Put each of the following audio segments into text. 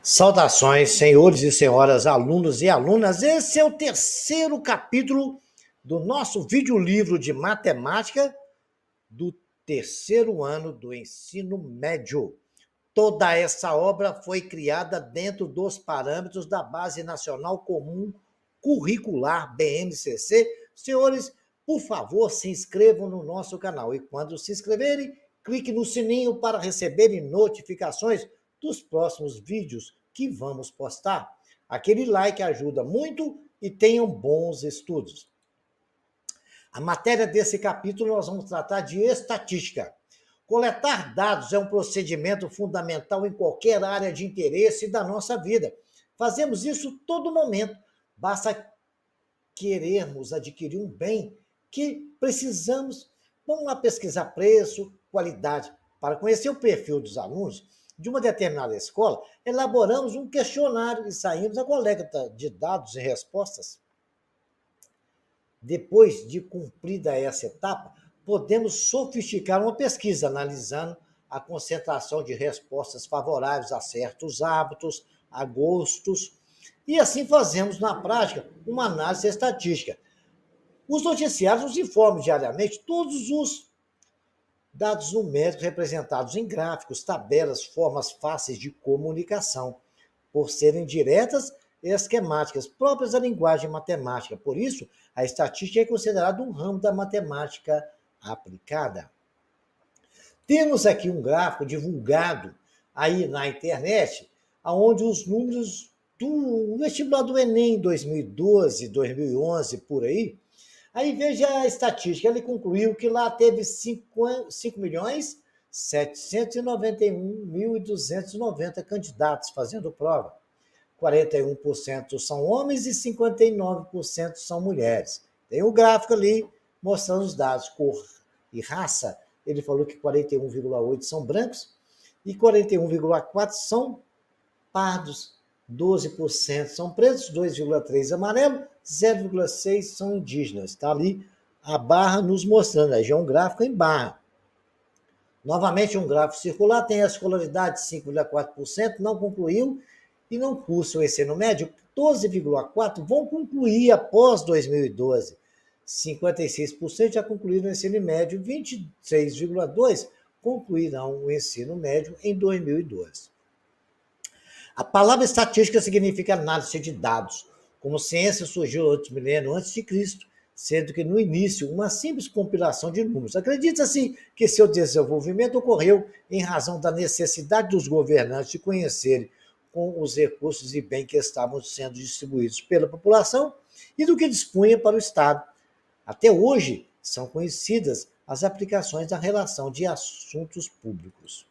Saudações, senhores e senhoras, alunos e alunas. Esse é o terceiro capítulo do nosso videolivro de matemática do terceiro ano do ensino médio. Toda essa obra foi criada dentro dos parâmetros da Base Nacional Comum Curricular, BNCC. Senhores, por favor, se inscrevam no nosso canal e quando se inscreverem, clique no sininho para receberem notificações dos próximos vídeos que vamos postar. Aquele like ajuda muito e tenham bons estudos. A matéria desse capítulo nós vamos tratar de estatística. Coletar dados é um procedimento fundamental em qualquer área de interesse da nossa vida. Fazemos isso todo momento. Basta querermos adquirir um bem que precisamos. Vamos lá pesquisar preço, qualidade. Para conhecer o perfil dos alunos de uma determinada escola, elaboramos um questionário e saímos à coleta de dados e respostas. Depois de cumprida essa etapa, podemos sofisticar uma pesquisa, analisando a concentração de respostas favoráveis a certos hábitos, a gostos, e assim fazemos, na prática, uma análise estatística. Os noticiários nos informam diariamente todos os dados numéricos representados em gráficos, tabelas, formas fáceis de comunicação, por serem diretas e esquemáticas, próprias da linguagem matemática. Por isso, a estatística é considerada um ramo da matemática aplicada. Temos aqui um gráfico divulgado aí na internet, onde os números do vestibular do Enem 2012, 2011, por aí. Aí veja a estatística, ele concluiu que lá teve 5.791.290 candidatos fazendo prova. 41% são homens e 59% são mulheres. Tem um gráfico ali mostrando os dados, cor e raça. Ele falou que 41,8% são brancos e 41,4% são pardos, 12% são pretos, 2,3% amarelo, 0,6% são indígenas. Está ali a barra nos mostrando, aí já é um gráfico em barra. Novamente, um gráfico circular tem a escolaridade de 5,4%, não concluiu e não cursa o ensino médio, 12,4% vão concluir após 2012. 56% já concluíram o ensino médio, 26,2% concluirão o ensino médio em 2012. A palavra estatística significa análise de dados. Como ciência surgiu outro milênio antes de Cristo, sendo que no início uma simples compilação de números. Acredita-se que seu desenvolvimento ocorreu em razão da necessidade dos governantes de conhecerem com os recursos e bens que estavam sendo distribuídos pela população e do que dispunha para o Estado. Até hoje são conhecidas as aplicações da relação de assuntos públicos.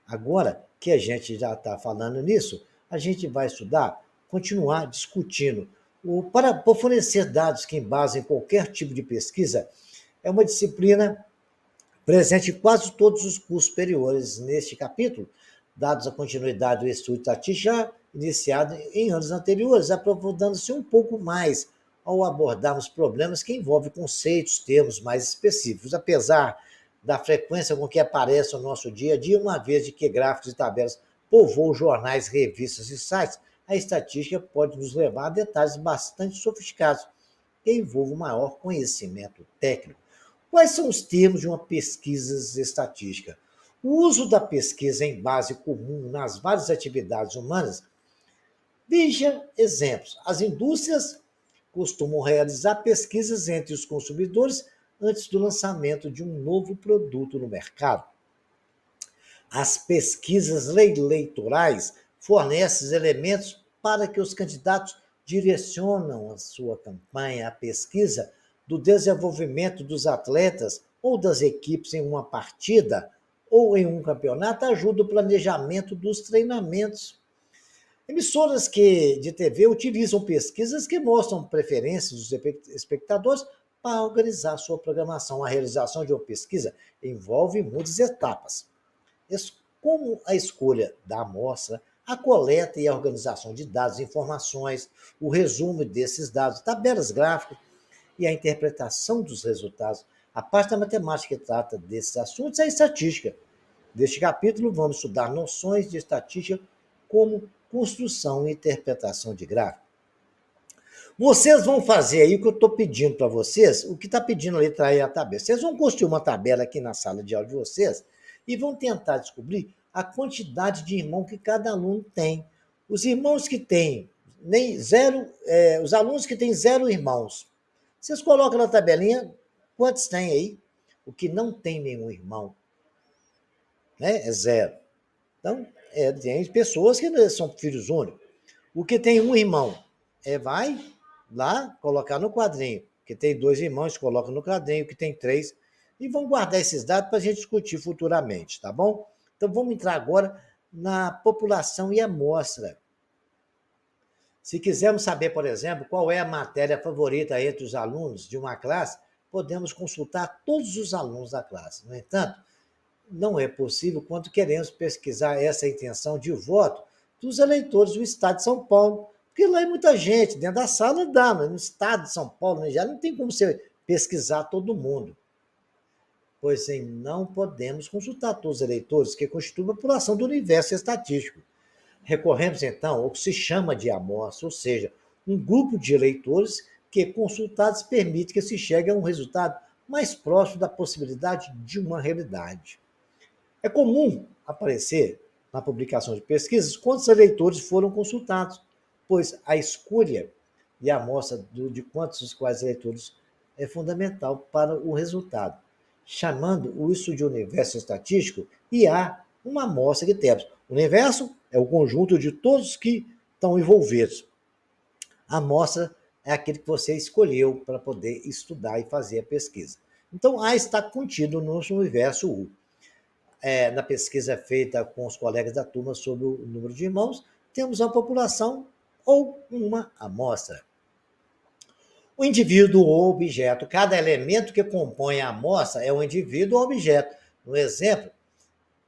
Agora que a gente já está falando nisso, a gente vai estudar, continuar discutindo. Para fornecer dados que embasem qualquer tipo de pesquisa, é uma disciplina presente em quase todos os cursos superiores. Neste capítulo, dados a continuidade do estudo estatístico já iniciado em anos anteriores, aprofundando-se um pouco mais ao abordarmos problemas que envolvem conceitos, termos mais específicos, apesar da frequência com que aparece no nosso dia a dia, uma vez de que gráficos e tabelas povoam jornais, revistas e sites, a estatística pode nos levar a detalhes bastante sofisticados que envolvam maior conhecimento técnico. Quais são os termos de uma pesquisa estatística? O uso da pesquisa em base comum nas várias atividades humanas. Veja exemplos. As indústrias costumam realizar pesquisas entre os consumidores antes do lançamento de um novo produto no mercado. As pesquisas eleitorais fornecem elementos para que os candidatos direcionam a sua campanha. A pesquisa do desenvolvimento dos atletas ou das equipes em uma partida ou em um campeonato ajuda o planejamento dos treinamentos. Emissoras de TV utilizam pesquisas que mostram preferências dos espectadores para organizar sua programação. A realização de uma pesquisa envolve muitas etapas, como a escolha da amostra, a coleta e a organização de dados e informações, o resumo desses dados, tabelas gráficas e a interpretação dos resultados. A parte da matemática que trata desses assuntos é a estatística. Neste capítulo, vamos estudar noções de estatística como construção e interpretação de gráfico. Vocês vão fazer aí o que eu estou pedindo para vocês, o que está pedindo ali está aí a tabela. Vocês vão construir uma tabela aqui na sala de aula de vocês e vão tentar descobrir a quantidade de irmãos que cada aluno tem. Os irmãos que têm nem zero, os alunos que têm 0 irmãos, vocês colocam na tabelinha quantos tem aí. O que não tem nenhum irmão, né, é 0. Então, tem pessoas que são filhos únicos. O que tem um irmão, vai lá colocar no quadrinho. O que tem 2 irmãos, coloca no quadrinho. O que tem 3. E vamos guardar esses dados para a gente discutir futuramente, tá bom? Então, vamos entrar agora na população e amostra. Se quisermos saber, por exemplo, qual é a matéria favorita entre os alunos de uma classe, podemos consultar todos os alunos da classe. No entanto, não é possível quando queremos pesquisar essa intenção de voto dos eleitores do Estado de São Paulo, porque lá é muita gente, dentro da sala dá, mas no Estado de São Paulo já não tem como você pesquisar todo mundo. Pois não podemos consultar todos os eleitores, que constituem a população do universo estatístico. Recorremos, então, ao que se chama de amostra, ou seja, um grupo de eleitores que, consultados, permite que se chegue a um resultado mais próximo da possibilidade de uma realidade. É comum aparecer na publicação de pesquisas quantos eleitores foram consultados, pois a escolha e a amostra de quantos os quais eleitores é fundamental para o resultado, chamando isso de universo estatístico, e há uma amostra que temos. O universo é o conjunto de todos que estão envolvidos. A amostra é aquele que você escolheu para poder estudar e fazer a pesquisa. Então, A está contido no universo U. Na pesquisa feita com os colegas da turma sobre o número de irmãos, temos uma população ou uma amostra. O indivíduo ou objeto, cada elemento que compõe a amostra é um indivíduo ou objeto. No exemplo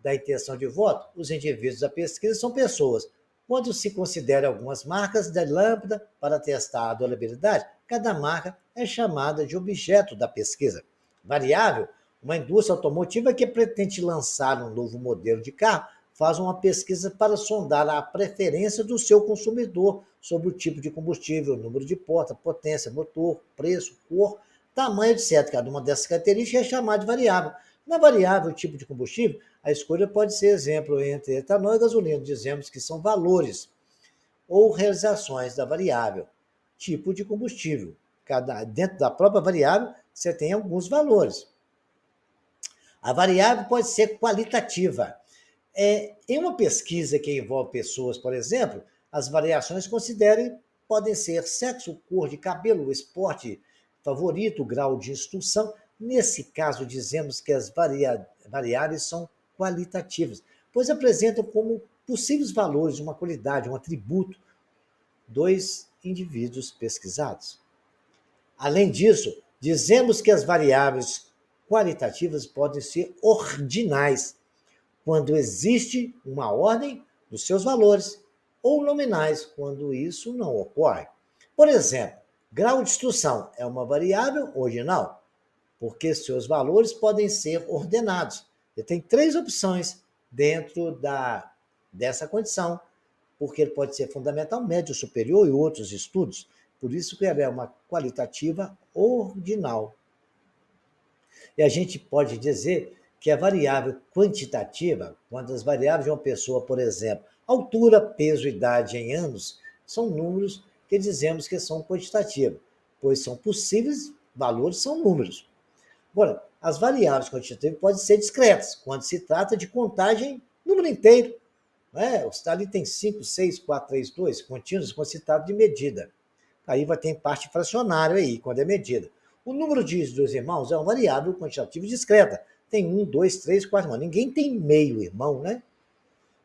da intenção de voto, os indivíduos da pesquisa são pessoas. Quando se considera algumas marcas da lâmpada para testar a durabilidade, cada marca é chamada de objeto da pesquisa. Variável, uma indústria automotiva que pretende lançar um novo modelo de carro, faz uma pesquisa para sondar a preferência do seu consumidor sobre o tipo de combustível, número de porta, potência, motor, preço, cor, tamanho, etc. Cada uma dessas características é chamada de variável. Na variável tipo de combustível, a escolha pode ser exemplo entre etanol e gasolina. Dizemos que são valores ou realizações da variável tipo de combustível. Dentro da própria variável, você tem alguns valores. A variável pode ser qualitativa. Em uma pesquisa que envolve pessoas, por exemplo, as variações podem ser sexo, cor de cabelo, esporte favorito, grau de instrução. Nesse caso, dizemos que as variáveis são qualitativas, pois apresentam como possíveis valores uma qualidade, um atributo dos indivíduos pesquisados. Além disso, dizemos que as variáveis qualitativas podem ser ordinais, quando existe uma ordem dos seus valores, ou nominais, quando isso não ocorre. Por exemplo, grau de instrução é uma variável ordinal, porque seus valores podem ser ordenados. Ele tem 3 opções dentro dessa condição, porque ele pode ser fundamental, médio, superior e outros estudos. Por isso que ela é uma qualitativa ordinal. E a gente pode dizer que a variável quantitativa, quando as variáveis de uma pessoa, por exemplo, altura, peso, idade em anos, são números que dizemos que são quantitativos, pois são possíveis valores, são números. Agora, as variáveis quantitativas podem ser discretas, quando se trata de contagem número inteiro. Ali tem 5, 6, 4, 3, 2, contínuos, quando se trata de medida. Aí vai ter parte fracionária aí, quando é medida. O número dos irmãos é uma variável quantitativa discreta. Tem 1, 2, 3, 4 irmãos. Ninguém tem meio irmão, né?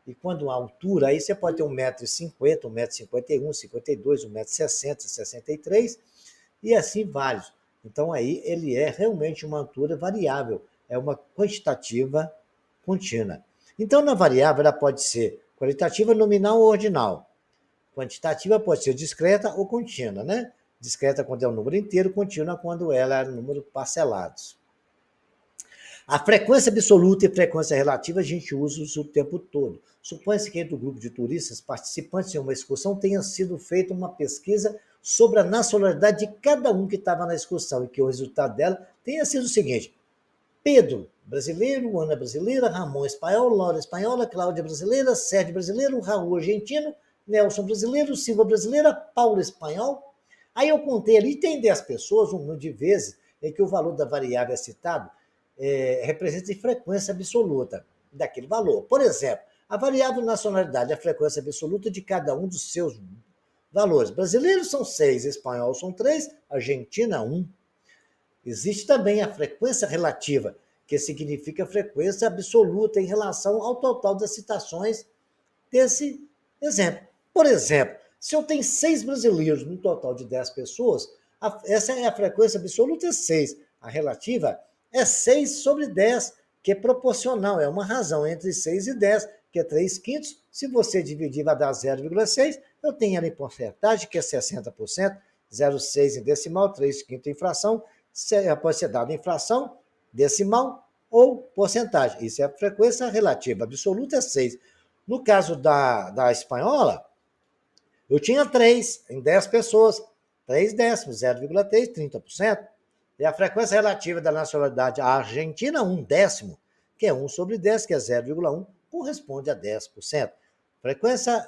E quando a altura, aí você pode ter 1,50 m, 1,51 m, 52, 1,60 m, 63 e assim vários. Então aí ele é realmente uma altura variável, é uma quantitativa contínua. Então na variável ela pode ser qualitativa, nominal ou ordinal. Quantitativa pode ser discreta ou contínua, né? Discreta quando é um número inteiro, contínua quando ela é um número parcelados. A frequência absoluta e frequência relativa a gente usa o tempo todo. Supõe-se que entre o grupo de turistas participantes de uma excursão tenha sido feita uma pesquisa sobre a nacionalidade de cada um que estava na excursão e que o resultado dela tenha sido o seguinte: Pedro, brasileiro, Ana brasileira, Ramon espanhol, Laura espanhola, Cláudia brasileira, Sérgio brasileiro, Raul argentino, Nelson brasileiro, Silva brasileira, Paulo espanhol. Aí eu contei ali, tem 10 pessoas, um número de vezes, em que o valor da variável é citado representa a frequência absoluta daquele valor. Por exemplo, a variável nacionalidade é a frequência absoluta de cada um dos seus valores. Brasileiros são 6, espanhol são 3, Argentina 1. Existe também a frequência relativa, que significa a frequência absoluta em relação ao total das citações desse exemplo. Por exemplo, se eu tenho 6 brasileiros no total de 10 pessoas, essa é a frequência absoluta, é 6. A relativa é 6 sobre 10, que é proporcional, é uma razão entre 6 e 10, que é 3 quintos. Se você dividir, vai dar 0,6. Eu tenho ali porcentagem, que é 60%, 0,6 em decimal, 3 quintos em fração, pode ser dado em fração, decimal ou porcentagem. Isso é a frequência relativa. Absoluta é 6. No caso da espanhola, eu tinha 3 em 10 pessoas, 3 décimos, 0,3, 30%. E a frequência relativa da nacionalidade argentina, 1 décimo, que é 1 sobre 10, que é 0,1, corresponde a 10%. Frequência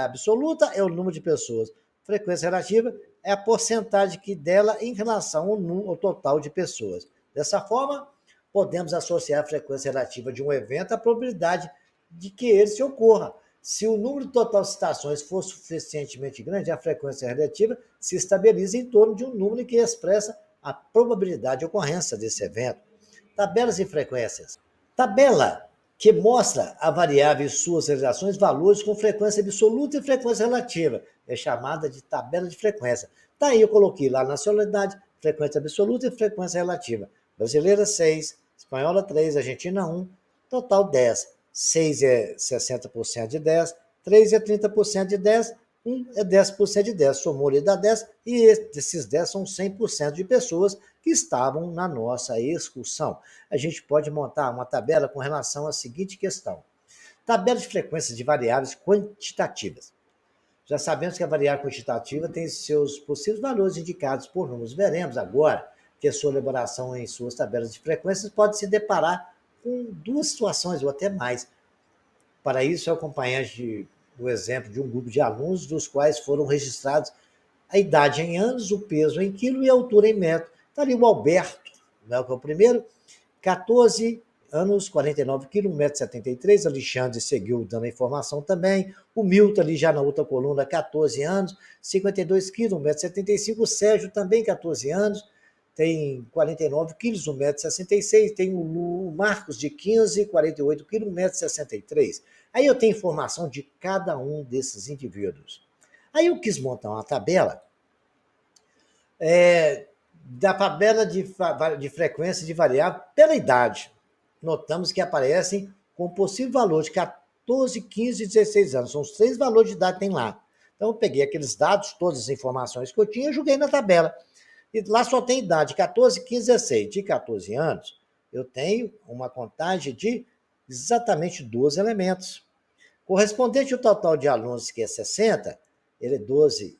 absoluta é o número de pessoas. Frequência relativa é a porcentagem que dela em relação ao total de pessoas. Dessa forma, podemos associar a frequência relativa de um evento à probabilidade de que ele se ocorra. Se o número total de citações for suficientemente grande, a frequência relativa se estabiliza em torno de um número que expressa a probabilidade de ocorrência desse evento. Tabelas de frequências. Tabela que mostra a variável e suas relações, valores com frequência absoluta e frequência relativa. É chamada de tabela de frequência. Daí eu coloquei lá nacionalidade, frequência absoluta e frequência relativa. Brasileira 6, espanhola 3, argentina 1, total 10. 6 é 60% de 10, 3 é 30% de 10, 1 é 10% de 10. Somou ele dá 10 e esses 10 são 100% de pessoas que estavam na nossa excursão. A gente pode montar uma tabela com relação à seguinte questão. Tabela de frequências de variáveis quantitativas. Já sabemos que a variável quantitativa tem seus possíveis valores indicados por números. Veremos agora que a sua elaboração em suas tabelas de frequências pode se deparar com duas situações ou até mais. Para isso, é acompanhante do exemplo de um grupo de alunos, dos quais foram registrados a idade em anos, o peso em quilo e a altura em metro. Está ali o Alberto, né, que é o primeiro, 14 anos, 49 quilos, 1,73 m. Alexandre seguiu dando a informação também. O Milton ali já na outra coluna, 14 anos, 52 quilos, 1,75 m. O Sérgio também 14 anos, tem 49 quilos, 1,66 m. Tem o Marcos de 15, 48 quilos, 1,63 m. Aí eu tenho informação de cada um desses indivíduos. Aí eu quis montar uma tabela da tabela de frequência de variável pela idade. Notamos que aparecem com possível valor de 14, 15 e 16 anos. São os 3 valores de idade que tem lá. Então, eu peguei aqueles dados, todas as informações que eu tinha e joguei na tabela. E lá só tem idade 14, 15, 16. De 14 anos, eu tenho uma contagem de exatamente 12 elementos. Correspondente ao total de alunos, que é 60, ele é 12,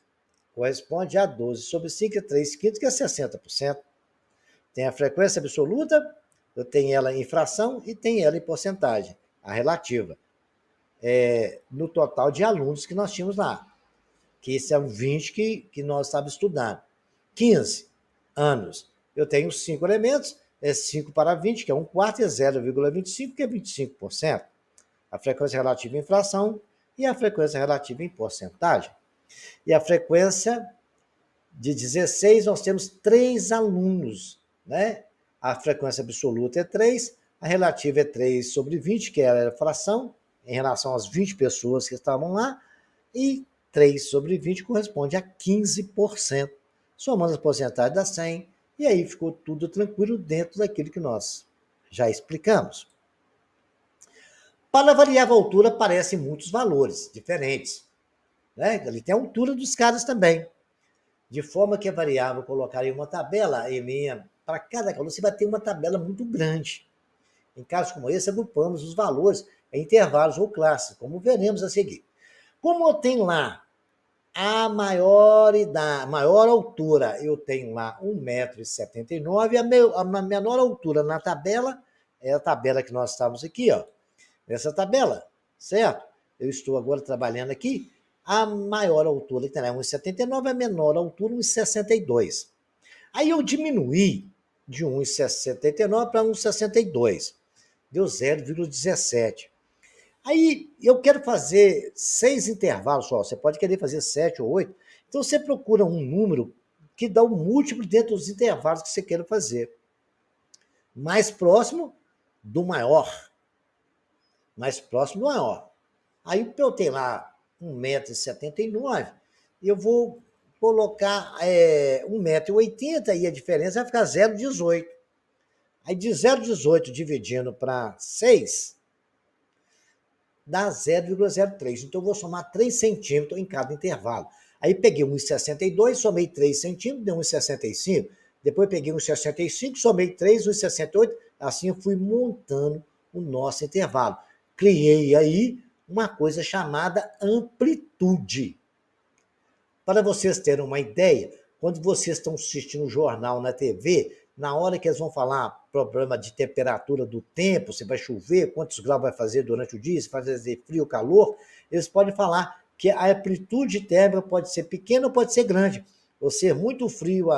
corresponde a 12 sobre 5, que é 3 quintos, que é 60%. Tem a frequência absoluta, eu tenho ela em fração e tenho ela em porcentagem, a relativa. No total de alunos que nós tínhamos lá, que são 20 que nós estávamos estudando. 15 anos, eu tenho 5 elementos, é 5 para 20, que é 1 quarto, e é 0,25, que é 25%. A frequência relativa em fração e a frequência relativa em porcentagem. E a frequência de 16, nós temos 3 alunos, né? A frequência absoluta é 3, a relativa é 3 sobre 20, que era a fração, em relação às 20 pessoas que estavam lá, e 3 sobre 20 corresponde a 15%. Somando as porcentagens dá 100, e aí ficou tudo tranquilo dentro daquilo que nós já explicamos. Para a variável altura aparecem muitos valores diferentes, né? Ali tem a altura dos caras também. De forma que a variável colocar em uma tabela, para cada calor, você vai ter uma tabela muito grande. Em casos como esse, agrupamos os valores em intervalos ou classes, como veremos a seguir. Como eu tenho lá a maior idade, maior altura, eu tenho lá 1,79 m, a menor altura na tabela é a tabela que nós estamos aqui, ó. Essa tabela, certo? Eu estou agora trabalhando aqui. A maior altura que tem é 1,79, a menor altura 1,62. Aí eu diminuí de 1,79 para 1,62. Deu 0,17. Aí eu quero fazer 6 intervalos só. Você pode querer fazer 7 ou 8. Então você procura um número que dá um múltiplo dentro dos intervalos que você queira fazer. Mais próximo do maior. Mais próximo do maior. Aí eu tenho lá 1,79 m, eu vou colocar 1,80 m e a diferença vai ficar 0,18. Aí de 0,18 dividindo para 6, dá 0,03. Então eu vou somar 3 centímetros em cada intervalo. Aí peguei 1,62, somei 3 centímetros, deu 1,65. Depois peguei 1,65, somei 3, 1,68. Assim eu fui montando o nosso intervalo. Criei aí uma coisa chamada amplitude. Para vocês terem uma ideia, quando vocês estão assistindo o jornal na TV, na hora que eles vão falar problema de temperatura do tempo, se vai chover, quantos graus vai fazer durante o dia, se vai fazer frio ou calor, eles podem falar que a amplitude térmica pode ser pequena ou pode ser grande, ou ser muito frio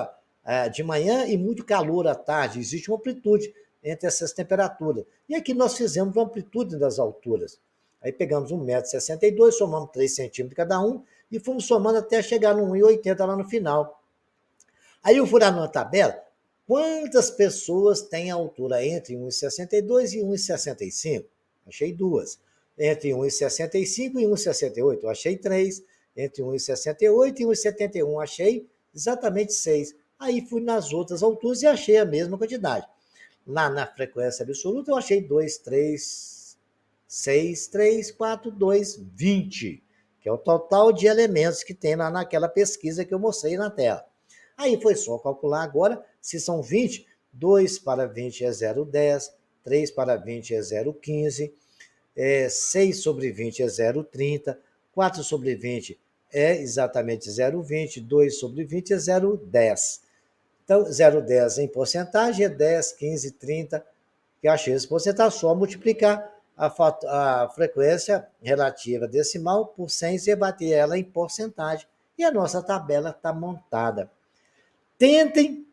de manhã e muito calor à tarde. Existe uma amplitude entre essas temperaturas. E aqui nós fizemos uma amplitude das alturas. Aí pegamos 1,62 m, somamos 3 centímetros cada um e fomos somando até chegar no 1,80 lá no final. Aí eu fui lá numa tabela, quantas pessoas têm a altura entre 1,62 e 1,65? Achei 2. Entre 1,65 e 1,68, eu achei 3. Entre 1,68 e 1,71, achei exatamente 6. Aí fui nas outras alturas e achei a mesma quantidade. Lá na frequência absoluta eu achei 2, 3, 6, 3, 4, 2, 20, que é o total de elementos que tem lá naquela pesquisa que eu mostrei na tela. Aí foi só calcular agora, se são 20, 2 para 20 é 0,10, 3 para 20 é 0,15, 6 sobre 20 é 0,30, 4 sobre 20 é exatamente 0,20, 2 sobre 20 é 0,10. Então, 0,10 em porcentagem é 10, 15, 30, que eu achei esse porcentagem, só multiplicar a frequência relativa decimal por 100 e bater ela em porcentagem. E a nossa tabela está montada. Tentem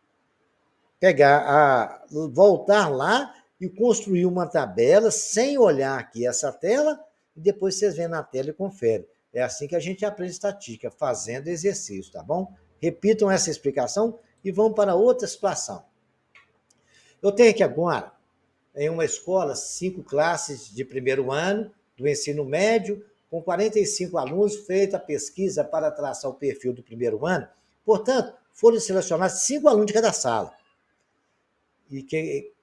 voltar lá e construir uma tabela sem olhar aqui essa tela, e depois vocês vêm na tela e conferem. É assim que a gente aprende estatística, fazendo exercício, tá bom? Repitam essa explicação e vão para outra situação. Eu tenho aqui agora, em uma escola, 5 classes de primeiro ano do ensino médio, com 45 alunos, feita a pesquisa para traçar o perfil do primeiro ano. Portanto, foram selecionados 5 alunos de cada sala, e que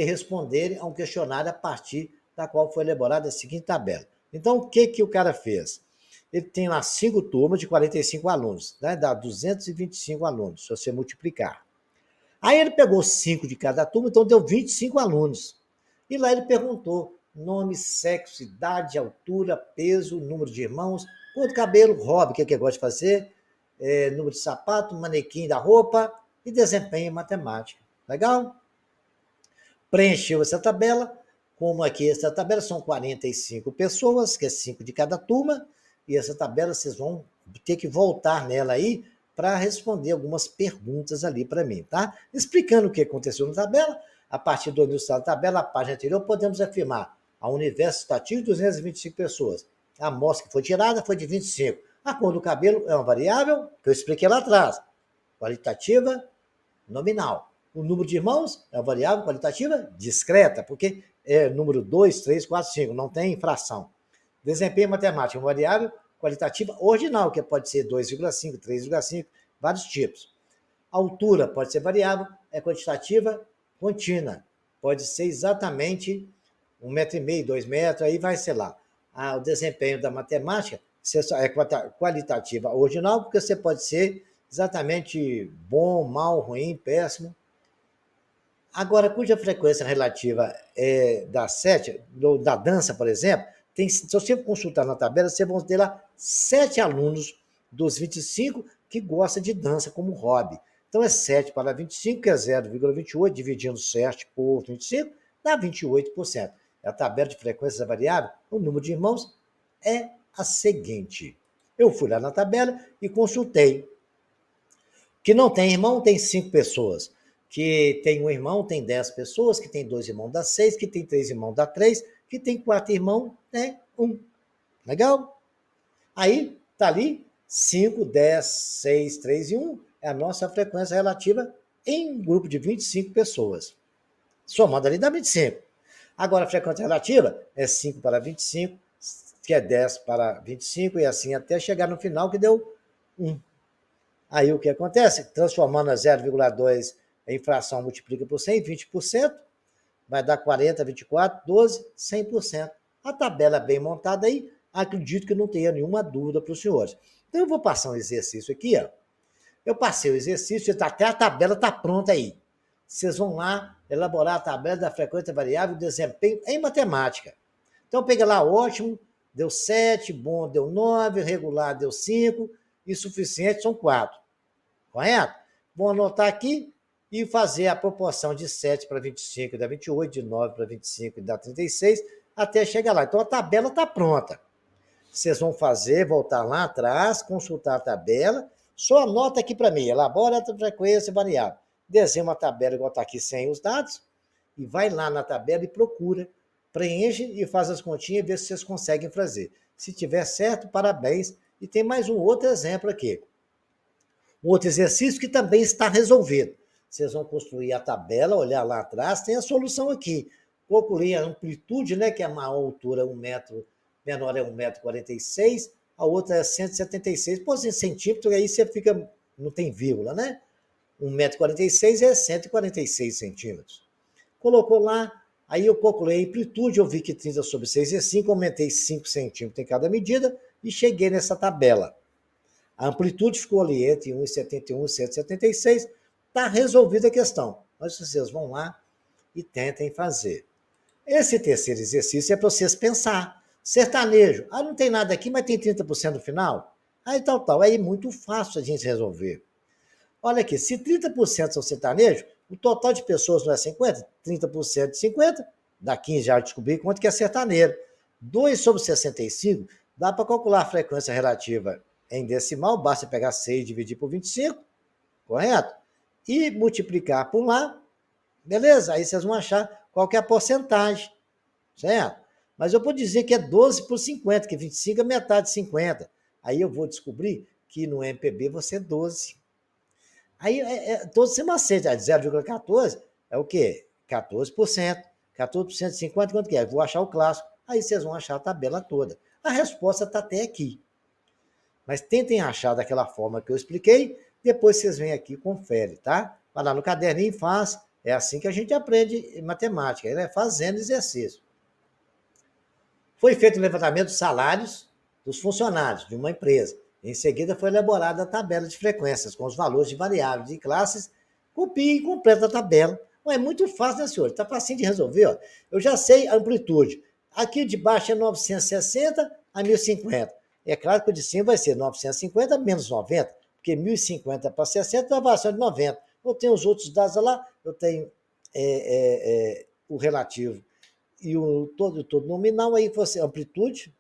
responderem a um questionário a partir da qual foi elaborada a seguinte tabela. Então, o que o cara fez? Ele tem lá 5 turmas de 45 alunos, né? Dá 225 alunos, se você multiplicar. Aí ele pegou 5 de cada turma, então deu 25 alunos. E lá ele perguntou nome, sexo, idade, altura, peso, número de irmãos, cor do cabelo, hobby, o que ele gosta de fazer, número de sapato, manequim da roupa e desempenho em matemática. Legal? Preencheu essa tabela, como aqui essa tabela são 45 pessoas, que é 5 de cada turma, e essa tabela vocês vão ter que voltar nela aí para responder algumas perguntas ali para mim, tá? Explicando o que aconteceu na tabela, a partir do resultado da tabela, a página anterior, podemos afirmar a universo estatístico de 225 pessoas. A amostra que foi tirada foi de 25. A cor do cabelo é uma variável que eu expliquei lá atrás, qualitativa, nominal. O número de irmãos é uma variável qualitativa discreta, porque é número 2, 3, 4, 5, não tem fração. Desempenho matemático é uma variável qualitativa ordinal, que pode ser 2,5, 3,5, vários tipos. Altura pode ser variável, é quantitativa contínua. Pode ser exatamente 1,5 m, 2 metros, aí vai ser lá. O desempenho da matemática é qualitativa ordinal, porque você pode ser exatamente bom, mal, ruim, péssimo. Agora, cuja frequência relativa da 7, da dança, por exemplo, se você consultar na tabela, você vai ter lá 7 alunos dos 25 que gostam de dança como hobby. Então, é 7 para 25, que é 0,28, dividindo 7 por 25, dá 28%. A tabela de frequência variável, o número de irmãos é a seguinte. Eu fui lá na tabela e consultei. Que não tem irmão, tem 5 pessoas. Que tem um irmão, tem 10 pessoas. Que tem 2 irmãos, dá 6. Que tem 3 irmãos, dá 3. Que tem 4 irmãos, é 1. Legal? Aí, tá ali, 5, 10, 6, 3 e 1 é a nossa frequência relativa em um grupo de 25 pessoas. Somando ali dá 25. Agora, a frequência relativa é 5 para 25, que é 10 para 25, e assim até chegar no final, que deu 1. Aí o que acontece? Transformando a 0,2 em fração, multiplica por 100, 20%, vai dar 40, 24, 12, 100%. A tabela bem montada aí, acredito que não tenha nenhuma dúvida para os senhores. Então eu vou passar um exercício aqui, ó. Eu passei o exercício, até a tabela está pronta aí. Vocês vão lá elaborar a tabela da frequência variável e desempenho em matemática. Então pega lá, ótimo, deu 7, bom deu 9, regular deu 5, insuficiente são 4. Correto? Vou anotar aqui e fazer a proporção de 7 para 25 dá 28, de 9 para 25 dá 36, até chegar lá. Então a tabela está pronta. Vocês vão fazer, voltar lá atrás, consultar a tabela, só anota aqui para mim, elabora a frequência variável. Desenha uma tabela igual está aqui sem os dados, e vai lá na tabela e procura, preenche e faz as continhas e vê se vocês conseguem fazer. Se tiver certo, parabéns. E tem mais um outro exemplo aqui. Um outro exercício que também está resolvido. Vocês vão construir a tabela, olhar lá atrás, tem a solução aqui. Calculei a amplitude, né, que é a maior altura, 1 metro, menor é 1,46 m, a outra é 176. Pô, em centímetro, aí você fica, não tem vírgula, né? 1,46 m é 146 centímetros. Colocou lá, aí eu calculei a amplitude, eu vi que 30 sobre 6 é 5, aumentei 5 centímetros em cada medida e cheguei nessa tabela. A amplitude ficou ali entre 1,71 e 176. Está resolvida a questão. Mas vocês vão lá e tentem fazer. Esse terceiro exercício é para vocês pensar. Sertanejo. Ah, não tem nada aqui, mas tem 30% no final? Aí tal. Aí é muito fácil a gente resolver. Olha aqui, se 30% são sertanejo, o total de pessoas não é 50? 30% de 50, dá 15, já descobri quanto que é sertanejo. 2 sobre 65, dá para calcular a frequência relativa em decimal, basta pegar 6 e dividir por 25, correto? E multiplicar por lá, beleza? Aí vocês vão achar qual que é a porcentagem, certo? Mas eu vou dizer que é 12 por 50, que 25 é metade de 50. Aí eu vou descobrir que no MPB você é 12. Aí todo esse macete, 0,14 é o quê? 14%. 14% de 50, quanto que é? Vou achar o clássico. Aí vocês vão achar a tabela toda. A resposta está até aqui. Mas tentem achar daquela forma que eu expliquei, depois vocês vêm aqui e conferem, tá? Vai lá no caderninho e faz. É assim que a gente aprende matemática, né? Fazendo exercício. Foi feito o levantamento dos salários dos funcionários de uma empresa. Em seguida, foi elaborada a tabela de frequências com os valores de variáveis e classes. Copie e completa a tabela. É muito fácil, né, senhor? Está facinho de resolver. Ó. Eu já sei a amplitude. Aqui de baixo é 960 a 1050. É claro que o de cima vai ser 950 menos 90, porque 1050 para 60 é uma variação de 90. Eu tenho os outros dados lá, eu tenho o relativo e o todo nominal, aí você, amplitude,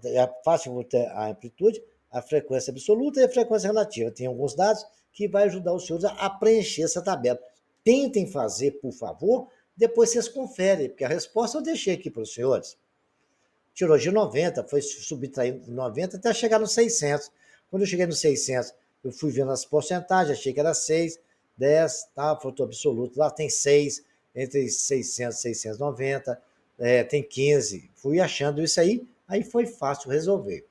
é fácil ter a amplitude, a frequência absoluta e a frequência relativa. Tem alguns dados que vai ajudar os senhores a preencher essa tabela. Tentem fazer, por favor, depois vocês conferem, porque a resposta eu deixei aqui para os senhores. Tirou de 90, foi subtraindo de 90 até chegar nos 600. Quando eu cheguei nos 600, eu fui vendo as porcentagens, achei que era 6, 10, tá, faltou absoluto. Lá tem 6, entre 600 e 690, tem 15. Fui achando isso aí foi fácil resolver.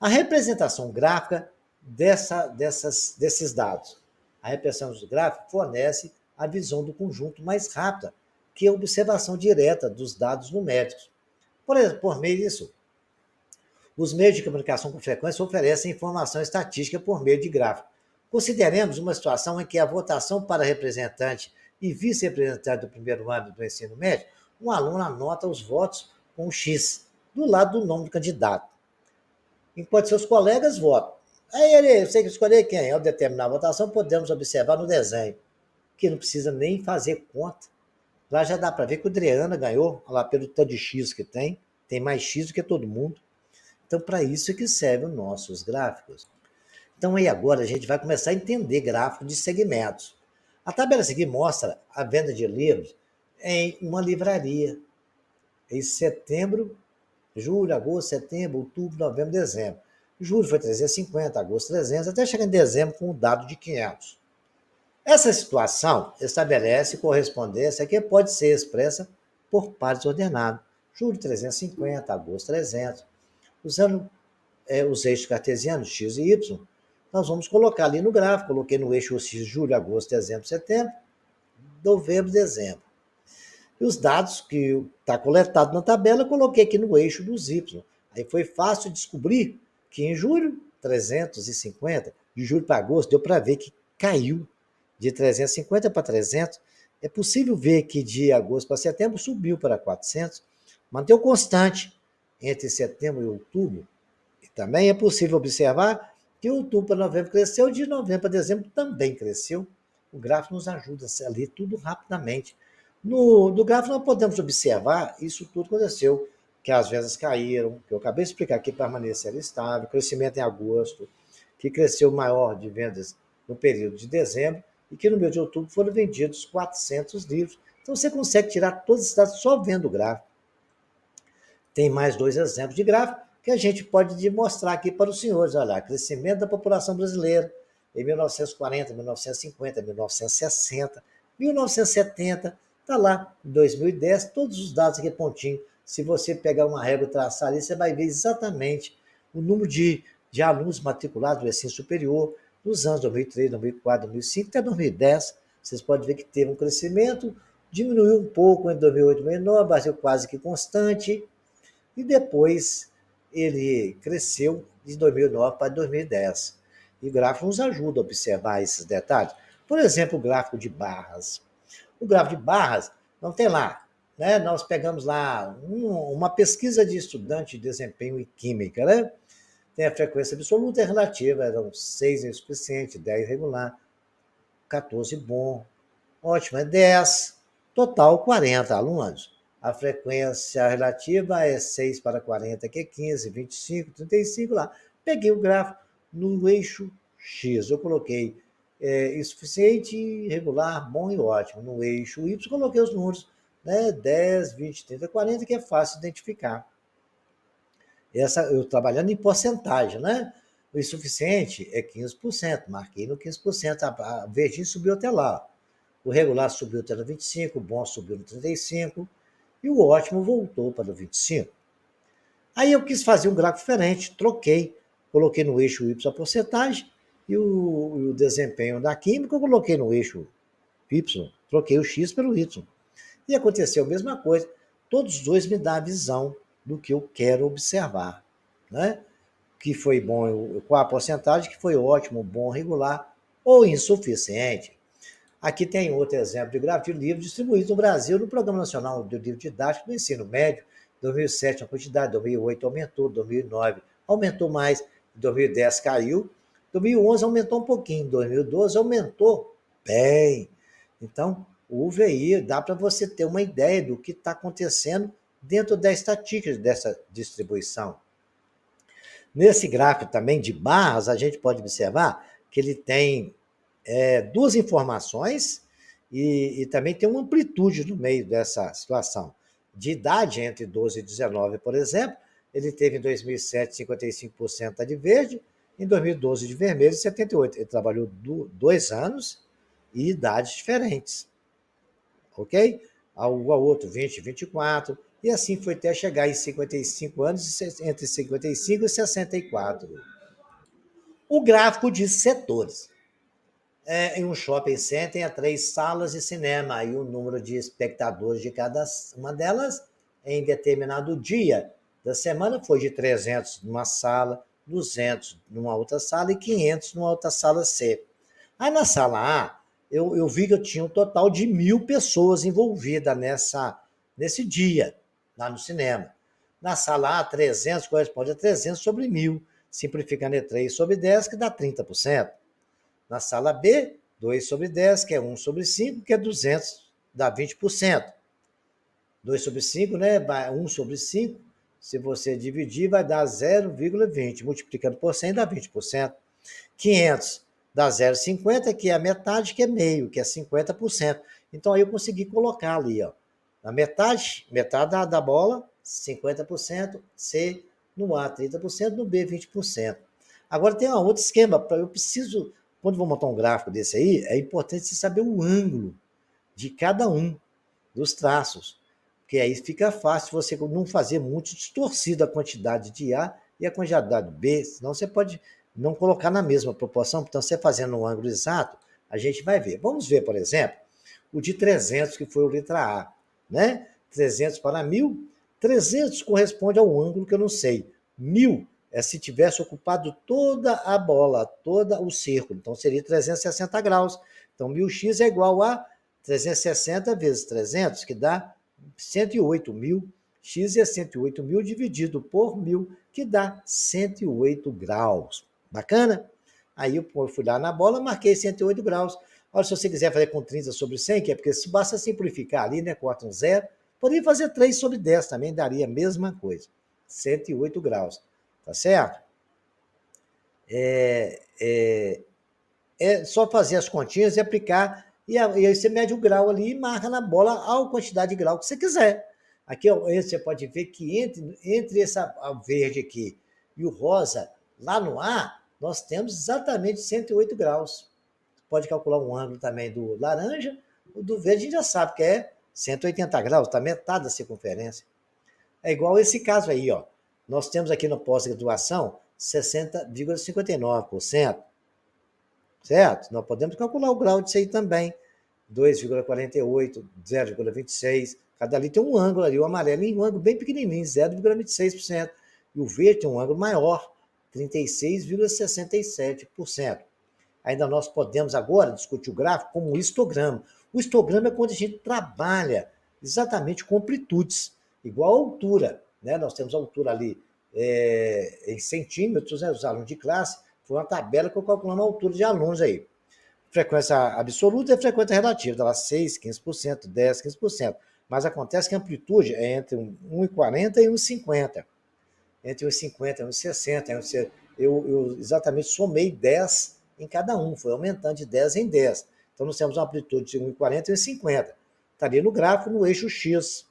A representação gráfica desses dados. A representação gráfica fornece a visão do conjunto mais rápida que a observação direta dos dados numéricos. Por meio disso, os meios de comunicação com frequência oferecem informação estatística por meio de gráfico. Consideremos uma situação em que a votação para representante e vice-representante do primeiro ano do ensino médio, um aluno anota os votos com um X do lado do nome do candidato, enquanto seus colegas votam. Aí ele, você que escolher quem? Ao determinar a votação, podemos observar no desenho, que não precisa nem fazer conta. Lá já dá para ver que o Adriana ganhou, lá pelo tanto de X que tem mais X do que todo mundo. Então, para isso é que servem os nossos gráficos. Então, aí agora a gente vai começar a entender gráfico de segmentos. A tabela a seguir mostra a venda de livros em uma livraria. Em setembro, julho, agosto, setembro, outubro, novembro, dezembro. Julho foi 350, agosto 300, até chegar em dezembro com o dado de 500. Essa situação estabelece correspondência que pode ser expressa por pares ordenados. Julho 350, agosto 300. Usando os eixos cartesianos x e y, nós vamos colocar ali no gráfico. Coloquei no eixo x julho, agosto, dezembro, setembro, novembro, dezembro. E os dados que está coletado na tabela, eu coloquei aqui no eixo dos y. Aí foi fácil descobrir que em julho, 350, de julho para agosto, deu para ver que caiu de 350 para 300. É possível ver que de agosto para setembro subiu para 400, manteve constante entre setembro e outubro. E também é possível observar que outubro para novembro cresceu, de novembro para dezembro também cresceu. O gráfico nos ajuda a ler tudo rapidamente. No gráfico nós podemos observar isso tudo aconteceu, que as vendas caíram, que eu acabei de explicar que permaneceram estável, crescimento em agosto, que cresceu maior de vendas no período de dezembro, e que no mês de outubro foram vendidos 400 livros. Então você consegue tirar todos esses dados só vendo o gráfico. Tem mais dois exemplos de gráfico que a gente pode mostrar aqui para os senhores. Olha, crescimento da população brasileira em 1940, 1950, 1960, 1970, está lá, em 2010, todos os dados aqui pontinho. Se você pegar uma régua e traçar ali, você vai ver exatamente o número de alunos matriculados do ensino superior nos anos 2003, 2004, 2005 até 2010. Vocês podem ver que teve um crescimento, diminuiu um pouco em 2008, 2009, Brasil quase que constante, e depois ele cresceu de 2009 para 2010. E o gráfico nos ajuda a observar esses detalhes. Por exemplo, o gráfico de barras. O gráfico de barras, não tem lá, né? Nós pegamos lá uma pesquisa de estudante de desempenho em química, né? Tem a frequência absoluta e relativa, eram 6 é insuficiente, 10 regular, 14 bom, ótimo, é 10, total 40 alunos. A frequência relativa é 6 para 40, que é 15, 25, 35 lá. Peguei o gráfico no eixo X, eu coloquei insuficiente, regular, bom e ótimo. No eixo Y, coloquei os números, né, 10, 20, 30, 40, que é fácil identificar. Eu trabalhando em porcentagem, né? O insuficiente é 15%, marquei no 15%, a verdinha subiu até lá. O regular subiu até no 25%, o bom subiu no 35%, e o ótimo voltou para o 25%. Aí eu quis fazer um gráfico diferente, troquei, coloquei no eixo Y a porcentagem, e o desempenho da química eu coloquei no eixo Y, troquei o X pelo Y. E aconteceu a mesma coisa, todos os dois me dão a visão do que eu quero observar, né? Que foi bom, qual a porcentagem, que foi ótimo, bom, regular ou insuficiente. Aqui tem outro exemplo de gráfico de livros distribuídos no Brasil no Programa Nacional do Livro Didático do Ensino Médio. Em 2007 a quantidade, 2008 aumentou, 2009 aumentou mais, 2010 caiu, 2011 aumentou um pouquinho, 2012 aumentou bem. Então, houve aí, dá para você ter uma ideia do que está acontecendo dentro da estatística dessa distribuição. Nesse gráfico também de barras, a gente pode observar que ele tem duas informações e também tem uma amplitude no meio dessa situação. De idade, entre 12 e 19, por exemplo, ele teve em 2007 55% de verde, em 2012 de vermelho e 78%. Ele trabalhou 2 anos e idades diferentes, ok? Ao outro 20, 24, e assim foi até chegar em 55 anos, entre 55 e 64. O gráfico de setores. Em um shopping center, há 3 salas de cinema e o número de espectadores de cada uma delas em determinado dia da semana foi de 300 numa sala, 200 numa outra sala e 500 numa outra sala C. Aí na sala A, eu vi que eu tinha um total de 1.000 pessoas envolvidas nesse dia, lá no cinema. Na sala A, 300 corresponde a 300 sobre 1.000, simplificando é 3 sobre 10, que dá 30%. Na sala B, 2 sobre 10, que é 1 sobre 5, que é 200, dá 20%. 2 sobre 5, né? 1 sobre 5, se você dividir, vai dar 0,20. Multiplicando por 100, dá 20%. 500 dá 0,50, que é a metade, que é meio, que é 50%. Então, aí eu consegui colocar ali, ó, na metade da bola, 50%, C no A, 30%, no B, 20%. Agora, tem um outro esquema, eu preciso, quando vou montar um gráfico desse aí, é importante você saber o ângulo de cada um dos traços, porque aí fica fácil você não fazer muito distorcido a quantidade de A e a quantidade de B, senão você pode não colocar na mesma proporção. Então, você fazendo um ângulo exato, a gente vai ver. Vamos ver, por exemplo, o de 300, que foi o letra A, né? 300 para 1.000, 300 corresponde ao ângulo que eu não sei. 1.000 é se tivesse ocupado toda a bola, todo o círculo, então seria 360 graus. Então, 1.000x é igual a 360 vezes 300, que dá 108.000. X é 108.000 dividido por 1.000, que dá 108 graus. Bacana? Aí eu fui lá na bola, marquei 108 graus. Olha, se você quiser fazer com 30 sobre 100, que é porque basta simplificar ali, né? Corta um zero. Poderia fazer 3 sobre 10 também, daria a mesma coisa. 108 graus. Tá certo? É só fazer as continhas e aplicar, e aí você mede o grau ali e marca na bola a quantidade de grau que você quiser. Aqui você pode ver que entre essa verde aqui e o rosa, lá no A, nós temos exatamente 108 graus. Pode calcular um ângulo também do laranja, o do verde a gente já sabe que é 180 graus, está metade da circunferência. É igual esse caso aí, ó. Nós temos aqui no pós-graduação 60,59%. Certo? Nós podemos calcular o grau disso aí também. 2,48, 0,26. Cada ali tem um ângulo ali, o amarelo em um ângulo bem pequenininho, 0,26%. E o verde tem um ângulo maior, 36,67%. Ainda nós podemos agora discutir o gráfico como um histograma. O histograma é quando a gente trabalha exatamente com amplitudes, igual a altura. Né? Nós temos a altura ali em centímetros, né? Os alunos de classe, foi uma tabela que eu calculando a altura de alunos aí. Frequência absoluta e frequência relativa, dá lá 6, 15%, 10, 15%. Mas acontece que a amplitude é entre 1,40 e 1,50. Entre 1,50 e 1,60. Eu exatamente somei 10 em cada um, foi aumentando de 10 em 10. Então, nós temos uma amplitude de 1,40 e 1,50. Estaria no gráfico, no eixo X.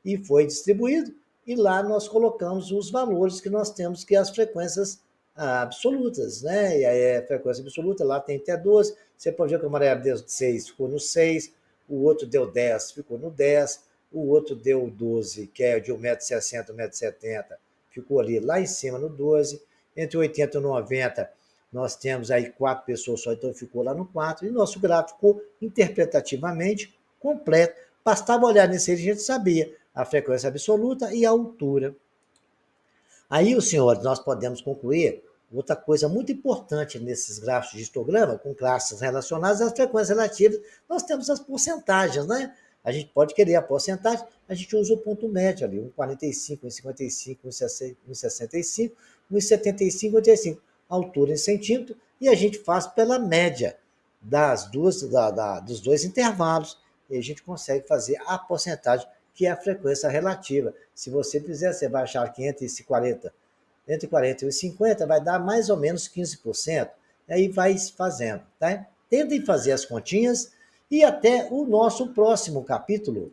E foi distribuído, e lá nós colocamos os valores que nós temos, que é as frequências absolutas, né? E aí a frequência absoluta, lá tem até 12. Você pode ver que o amarelo deu 6, ficou no 6, o outro deu 10, ficou no 10, o outro deu 12, que é de 1,60 m, 1,70 m, ficou ali lá em cima no 12. Entre 80 e 90, nós temos aí 4 pessoas só, então ficou lá no 4. E nosso gráfico ficou interpretativamente completo. Bastava olhar nesse aí, a gente sabia a frequência absoluta e a altura. Aí, os senhores, nós podemos concluir outra coisa muito importante nesses gráficos de histograma, com classes relacionadas às frequências relativas, nós temos as porcentagens, né? A gente pode querer a porcentagem, a gente usa o ponto médio ali, 1,45, 1,55, 1,65, 1,75, 1,85, altura em centímetro, e a gente faz pela média dos dois intervalos, e a gente consegue fazer a porcentagem, que é a frequência relativa. Se você fizer, você vai achar que entre 40 e 50 vai dar mais ou menos 15%. E aí vai fazendo, tá? Tentem fazer as continhas e até o nosso próximo capítulo.